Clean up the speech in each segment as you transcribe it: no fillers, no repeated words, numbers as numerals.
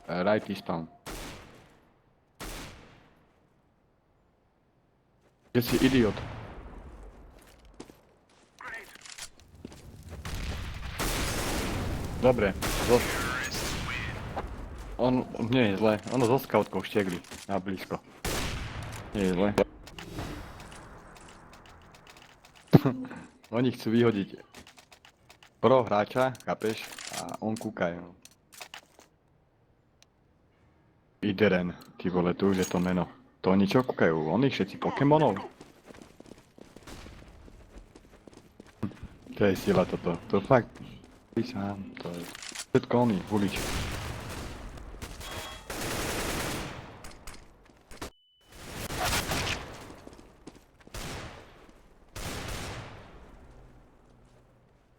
Right spawn. Kde si idiot? Dobre, on nie je zle, ono so scoutkou štiegli na blízko. Nie je zle. Oni chcú vyhodiť pro hráča, chápeš? A on kúka. Ideren, ty vole, tu už je to meno. To oni čo kúkajú? Oni všetci Pokémonov? To je sila toto, to fakt. Ty sám, to je všetko oni, hulič.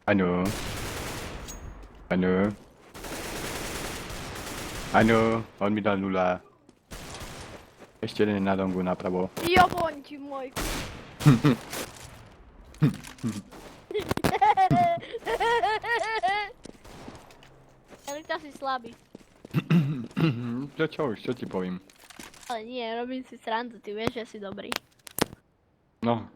Áno. Áno. Áno, on mi dal 0. Ešte jeden na dongu napravo. Joboň ti môj. Elita si slabý. Čo už, čo ti poviem? Ale nie, robím si srandu, ty vieš, že si dobrý. No,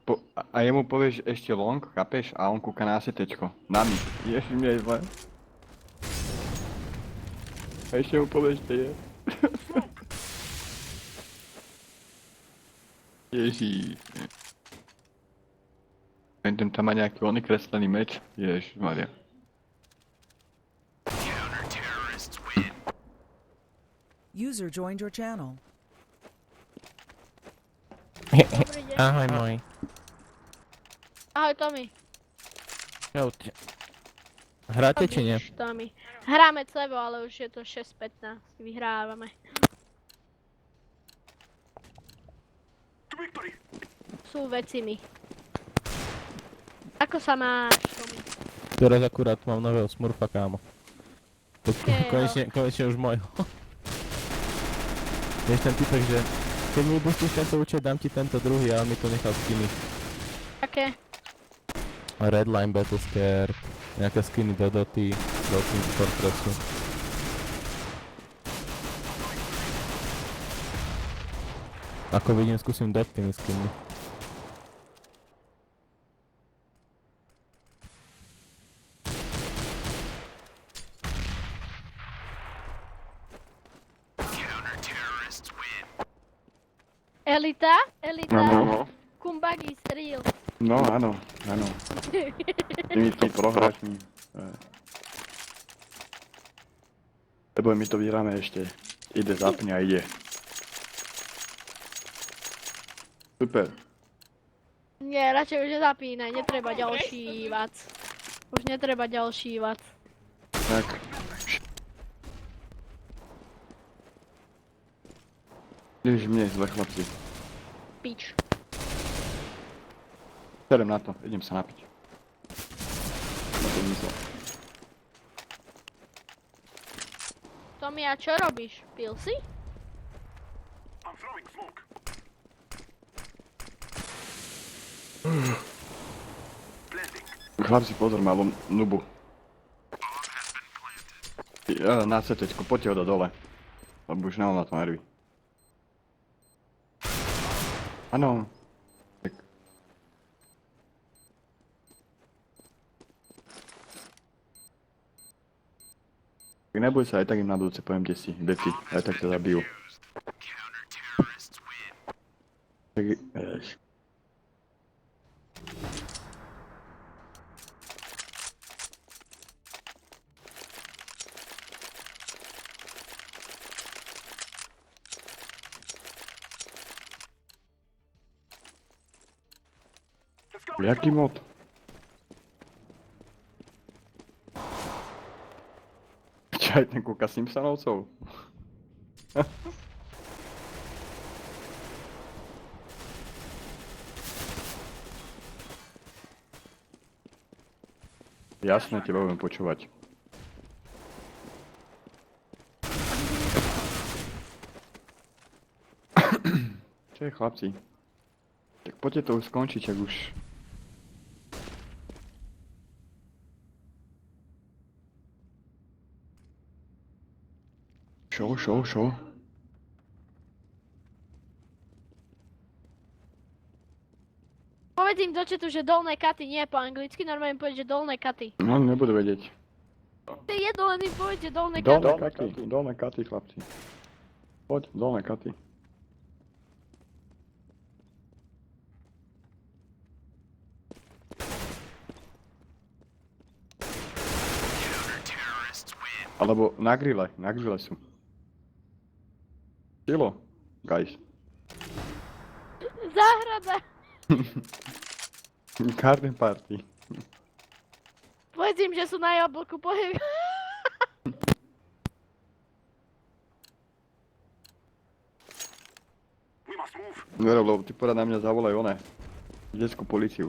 a jemu povieš ešte long, chápeš? A on kúka na setečko. Na mi. Ježi, mi je zle. A ešte mu povieš, že je. Ježí. Ten tam má nejaký oný kreslený meč. Ježišmaria. User joined your channel. Dobrý deň. Ahoj môj. Ahoj Tommy. Čaute. Hráte či nie? Tommy. Hráme cebo, ale už je to 6:15. Vyhrávame. Sú veci mi. Ako sa máš, Tommy? Teraz akurát mám nového smurfa, kámo. Akého? Konečne už môjho. Vieš ten typek, že keď mi pustíš tento účet, dám ti tento druhý a on mi to nechal skiny. Aké? Redline, Battlescare, nejaké skiny do Doty, do Team Fortressu. Ako vidím, skúsim dať tými skiny. Elita? Elita? No. Kumbagi stril. No, áno, áno. Tými prohráčmi. Lebo my to vyhráme ešte. Ide, zapni a ide. Super. Nie, radšej už nezapínaj, netreba ďalší vac. Už netreba ďalší vac. Tak. Ježiš, mne je zle, chlapci. Pič. Serem na to, idem sa napiť. Na to myslel. Tommy, a čo robíš? Pil si? Chlapci, pozor, malom nubu. Na setečku, poďte ho do dole. Lebo už nemám na to nervy. Áno. Tak. Tak neboj sa, aj tak im na budúce poviem, kde si, aj tak ťa zabijú. Tak, jaký mod? Čo aj ten kúka Simpsonovcov? Jasné, teba budem počúvať. Čo je, chlapci? Tak poďte to už skončiť, ak už... Čo? Povedz im do chatu, že dolné katy, nie po anglicky, normálne im povedz, že dolné katy. No, nebudú vedieť. To je jedno, len im povedz, že dolné katy. Dolné katy, chlapci. Poď, dolné katy. Alebo na grille sú. Kilo, guys. Záhrada. Garden party. Povedz im, že sú na jablku, pohej. Vero, lebo ty porad na mňa zavolaj one. Detskú políciu.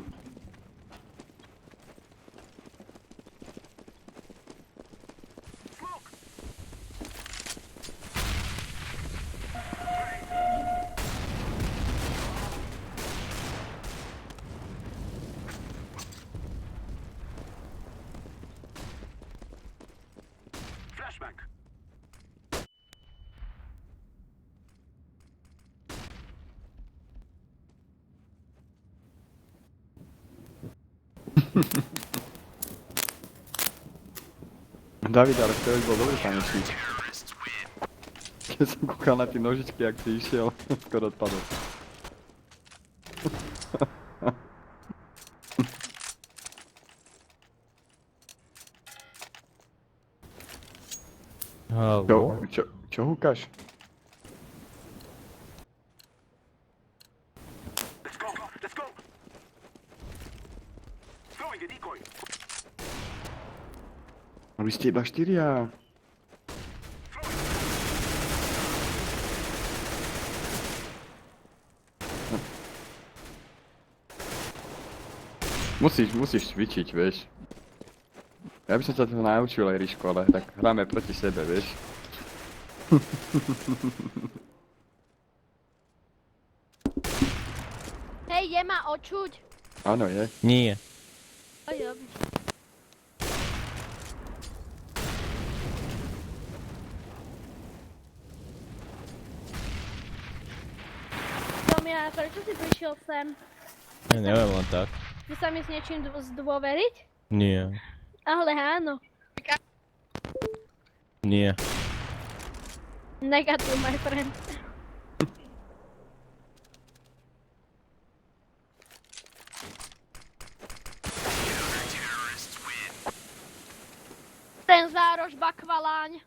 David, ale vtedy bol dobrý tanečník. Keď som kúkal na tie nožičky, jak si išiel, skoro odpadol. Haló? Čo húkaš? No vy ste iba 4. Musíš cvičiť, vieš. Ja by som sa to naučil aj Ríško, ale tak hráme proti sebe, vieš. Hej, je ma očuť. Áno, je. Nie. Oj, Tomia, prečo si prišiel sem? Ja neviem len tak. Ty sa mi s niečím zdôveriť? Nie. Ale áno. Nie. Negatív, my friend. Ten zárož bakvaláň.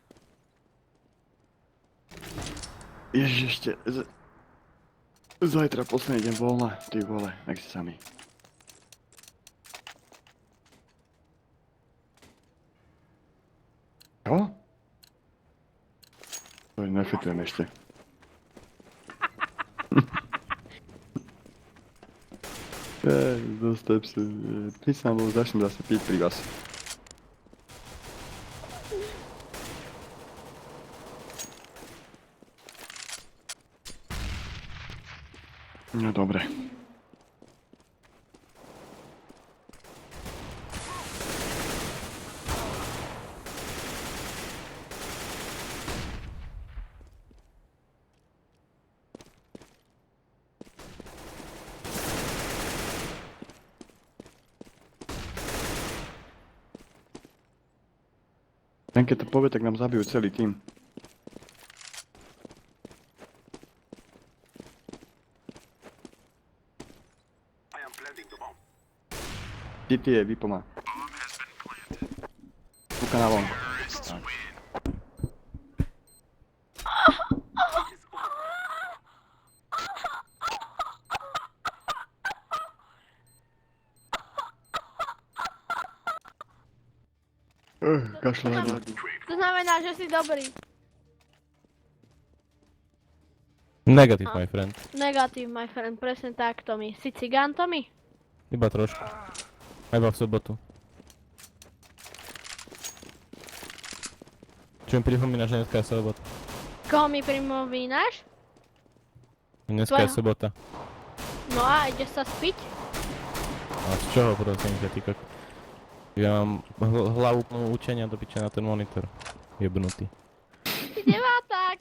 Ježiš, ešte... Zajtra posledný deň voľna, ty vole, tak si sami. Čo? To nefitujem ešte. Dostep sa, prísam, lebo začnem zase piť pri vás. No dobre. Ten keď to povie, tak nám zabijú celý tým. Ty je, vypomá. Kúka na von. Kašľa. To znamená, že si dobrý. Negatív, my friend. Negatív, my friend, presne tak, Tommy. Si cigán, Tommy? Iba trošku. Iba v sobotu. Čo mi pripomínaš, že dneska je sobota? Koho mi pripomínaš? Dneska je sobota. No a ideš sa spiť? A z čoho, prosím ťa, ty kok? Ja mám hlavu plnú učenia do piče na ten monitor. Jebnutý.